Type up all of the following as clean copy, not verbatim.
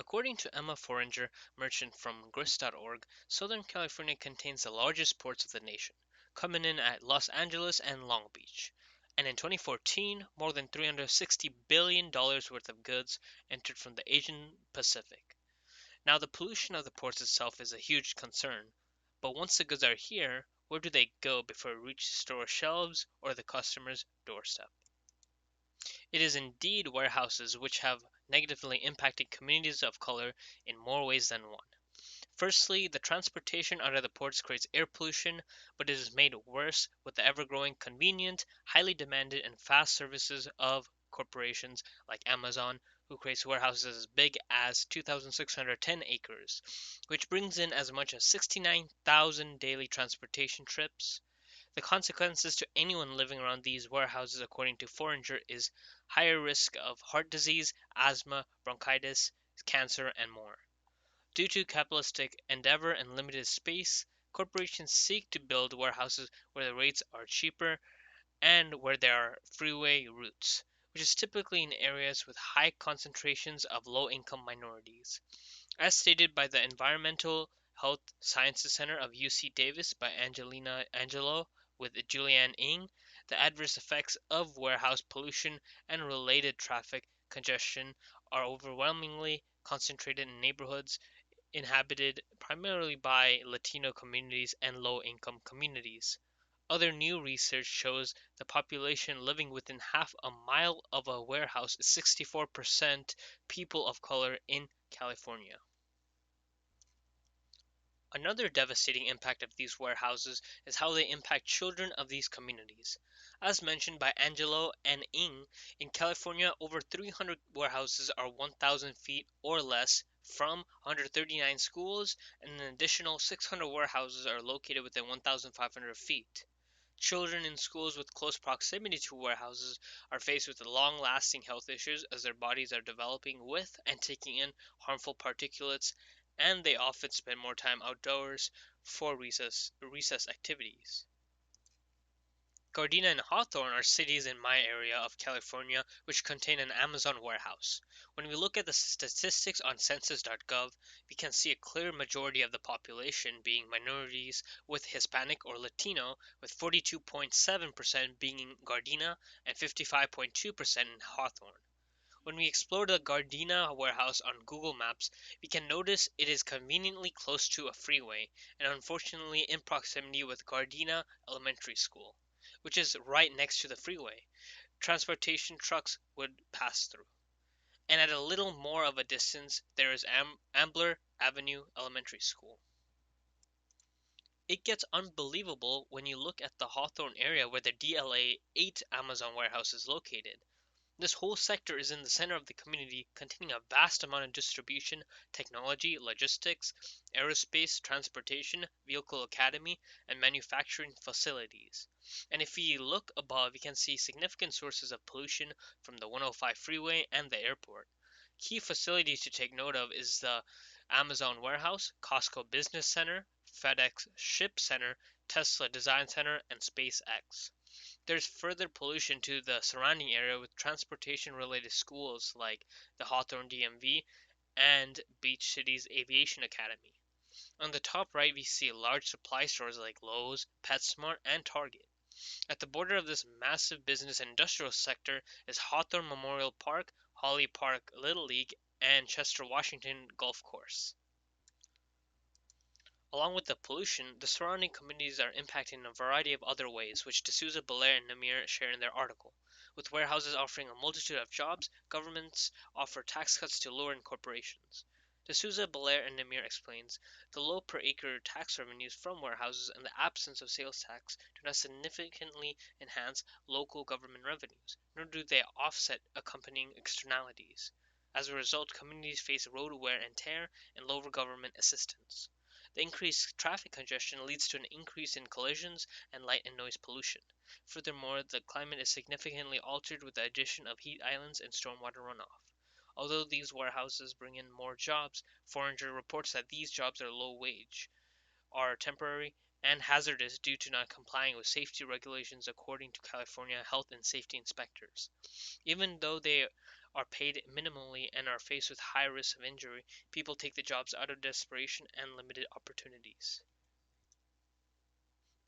According to Emma Foranger, merchant from grist.org, Southern California contains the largest ports of the nation, coming in at Los Angeles and Long Beach. And in 2014, more than $360 billion worth of goods entered from the Asian Pacific. Now, the pollution of the ports itself is a huge concern, but once the goods are here, where do they go before it reaches store shelves or the customer's doorstep? It is indeed warehouses which have negatively impacted communities of color in more ways than one. Firstly, the transportation out of the ports creates air pollution, but it is made worse with the ever growing convenient, highly demanded, and fast services of corporations like Amazon, who creates warehouses as big as 2,610 acres, which brings in as much as 69,000 daily transportation trips. The consequences to anyone living around these warehouses, according to Foranger, is higher risk of heart disease, asthma, bronchitis, cancer, and more. Due to capitalistic endeavor and limited space, corporations seek to build warehouses where the rates are cheaper and where there are freeway routes, which is typically in areas with high concentrations of low income minorities. As stated by the Environmental Health Sciences Center of UC Davis by Angelina Angelo with Julianne Ng, the adverse effects of warehouse pollution and related traffic congestion are overwhelmingly concentrated in neighborhoods inhabited primarily by Latino communities and low-income communities. Other new research shows the population living within half a mile of a warehouse is 64% people of color in California. Another devastating impact of these warehouses is how they impact children of these communities. As mentioned by Angelo and Ng, in California, over 300 warehouses are 1,000 feet or less from 139 schools, and an additional 600 warehouses are located within 1,500 feet. Children in schools with close proximity to warehouses are faced with long lasting health issues as their bodies are developing with and taking in harmful particulates, and they often spend more time outdoors for recess activities. Gardena and Hawthorne are cities in my area of California which contain an Amazon warehouse. When we look at the statistics on census.gov, we can see a clear majority of the population being minorities with Hispanic or Latino, with 42.7% being in Gardena and 55.2% in Hawthorne. When we explore the Gardena warehouse on Google Maps, we can notice it is conveniently close to a freeway and unfortunately in proximity with Gardena Elementary School, which is right next to the freeway. Transportation trucks would pass through. And at a little more of a distance, there is Ambler Avenue Elementary School. It gets unbelievable when you look at the Hawthorne area where the DLA 8 Amazon warehouse is located. This whole sector is in the center of the community, containing a vast amount of distribution, technology, logistics, aerospace, transportation, vehicle academy, and manufacturing facilities. And if we look above, we can see significant sources of pollution from the 105 freeway and the airport. Key facilities to take note of is the Amazon warehouse, Costco Business Center, FedEx Ship Center, Tesla Design Center, and SpaceX. There's further pollution to the surrounding area with transportation related schools like the Hawthorne DMV and Beach City's Aviation Academy. On the top right, we see large supply stores like Lowe's, PetSmart, and Target. At the border of this massive business and industrial sector is Hawthorne Memorial Park, Holly Park Little League, and Chester Washington Golf Course. Along with the pollution, the surrounding communities are impacted in a variety of other ways, which D'Souza, Belair, and Namir share in their article. With warehouses offering a multitude of jobs, governments offer tax cuts to lower-end corporations. D'Souza, Belair, and Namir explains, the low per-acre tax revenues from warehouses and the absence of sales tax do not significantly enhance local government revenues, nor do they offset accompanying externalities. As a result, communities face road wear and tear and lower government assistance. The increased traffic congestion leads to an increase in collisions and light and noise pollution. Furthermore, the climate is significantly altered with the addition of heat islands and stormwater runoff. Although these warehouses bring in more jobs, Foranger reports that these jobs are low wage, are temporary, and hazardous due to not complying with safety regulations according to California health and safety inspectors. Even though they are paid minimally and are faced with high risk of injury, people take the jobs out of desperation and limited opportunities.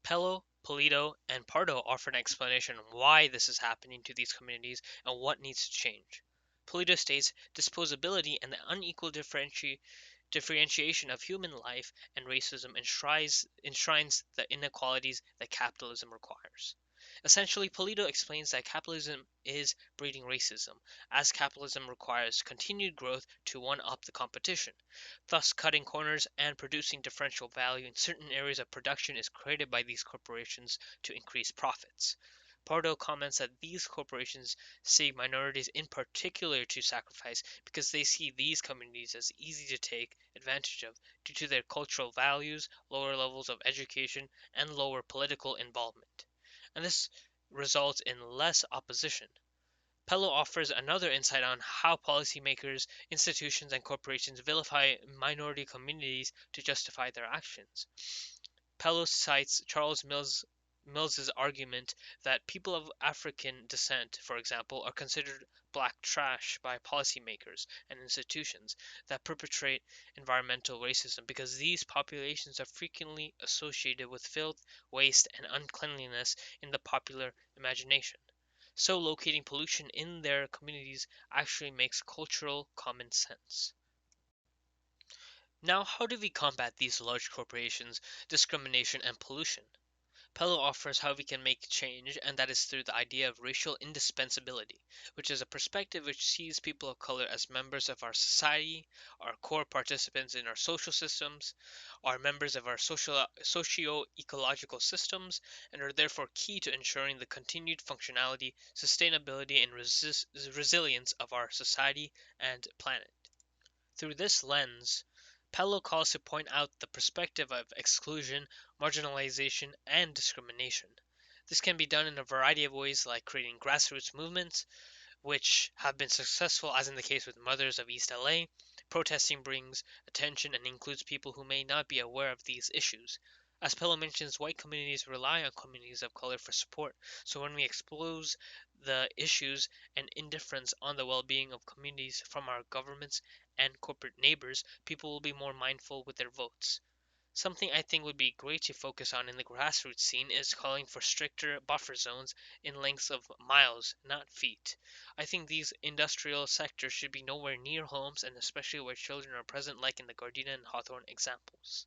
Pello, Polito, and Pardo offer an explanation on why this is happening to these communities and what needs to change. Polito states disposability and the unequal differentiation of human life and racism enshrines the inequalities that capitalism requires. Essentially, Polito explains that capitalism is breeding racism, as capitalism requires continued growth to one up the competition. Thus, cutting corners and producing differential value in certain areas of production is created by these corporations to increase profits. Pardo comments that these corporations see minorities in particular to sacrifice because they see these communities as easy to take advantage of due to their cultural values, lower levels of education, and lower political involvement. And this results in less opposition. Pello offers another insight on how policymakers, institutions, and corporations vilify minority communities to justify their actions. Pello cites Mills's argument that people of African descent, for example, are considered black trash by policymakers and institutions that perpetrate environmental racism because these populations are frequently associated with filth, waste, and uncleanliness in the popular imagination. So locating pollution in their communities actually makes cultural common sense. Now, how do we combat these large corporations, discrimination, and pollution? Pello offers how we can make change, and that is through the idea of racial indispensability, which is a perspective which sees people of color as members of our society, are core participants in our social systems, are members of our socio-ecological systems, and are therefore key to ensuring the continued functionality, sustainability, and resilience of our society and planet. Through this lens, Pello calls to point out the perspective of exclusion, marginalization, and discrimination. This can be done in a variety of ways, like creating grassroots movements, which have been successful, as in the case with Mothers of East LA. Protesting brings attention and includes people who may not be aware of these issues. As Pello mentions, white communities rely on communities of color for support, so when we expose the issues and indifference on the well being of communities from our governments and corporate neighbors, people will be more mindful with their votes. Something I think would be great to focus on in the grassroots scene is calling for stricter buffer zones in lengths of miles, not feet. I think these industrial sectors should be nowhere near homes and especially where children are present, like in the Gardena and Hawthorne examples.